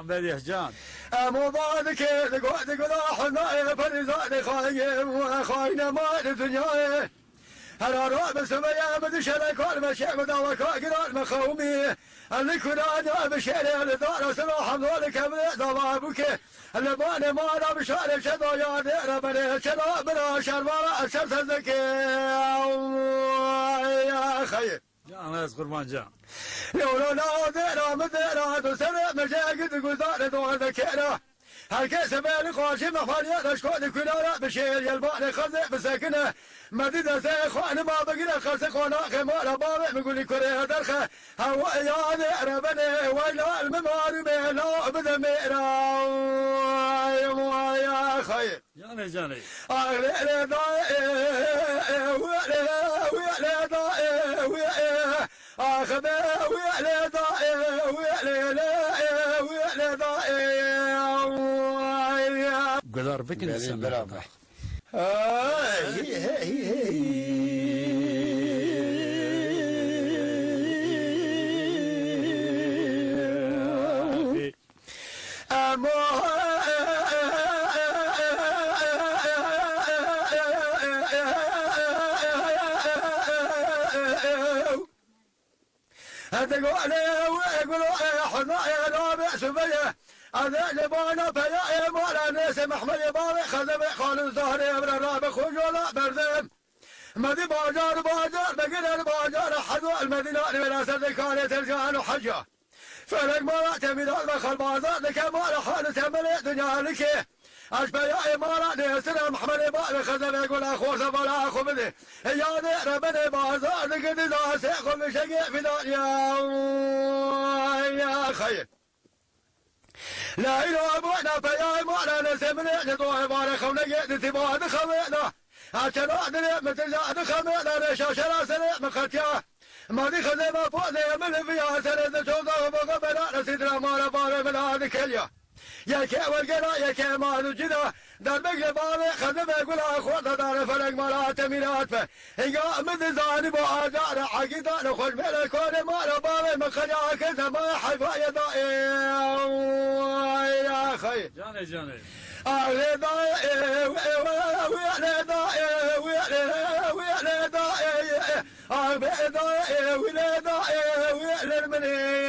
بديه جان مضادك تقول احنا فرزاني خاين ما الدنيا هلا روح بسمية بدشلك والمشي بدوك قران مخومي اللي كنا انا بشير الدار صلاح ذولك من ضبابك اللي باني ما انا بشار شدو يا دير بني شلا بلا شربا شمس الذكي يا خير جان يا قربان جان لولا لا دير مدير تسرع مجاقد قدار دور ذكيره هالكيس بالي خوشي مفاريا نشكوني كنا بشير يلباني خزي بسكنه مدينة زي اخواني ما بقينا خلص اخوانا خمارة بابا بيقولي كوريا درخة هوا يا دير بني ويلا المماري بيلا بدميرا يا خير جاني جاني اغلي ضائي ويلي ضائي اخذ ويلي ضائي ويلي ضائي قدر بك نسمع ويقولوا احنا يا رابع سبيه هذا جبانا فيا مولا ناس محمد يبارك خدم خالد زهري ابن الرابع خجولا بردم مدي باجار بقل الباجار حدو المدينة لمناسة كانت الجان حجة فلك ما تميدات بخل بازار لك ما حال تملي دنيا لك أشبه يا إمارة نيسر محمد يبارك خدم يقول أخوة فلا أخو بدي يا دير بني بازار لقد ناس يخو بشقي في دنيا يا خير لا إله أبونا فيا إمارة نسمني جدوه بارك ونجد تباد خمينا عشان أدري متجاد خمينا نشاش راسنا مختيا ما دي خدمة فوزي من فيها سنة شوطة ومقبلة نسيدنا مالا باري من هذه كليا يا كي والقنا يا كي ما نجدا دار بقل باري خدمة يقول أخوة دار فلق مالا تمينات فه هيقا من زاني بوعجار عقيدة نخش بلا كوني مالا باري من خليا كذا ما حيفا يضائي يا خير جاني جاني أغلي ضائي ويعني ضائي ويعني ضائي أغلي ضائي ويعني ضائي ويعني المني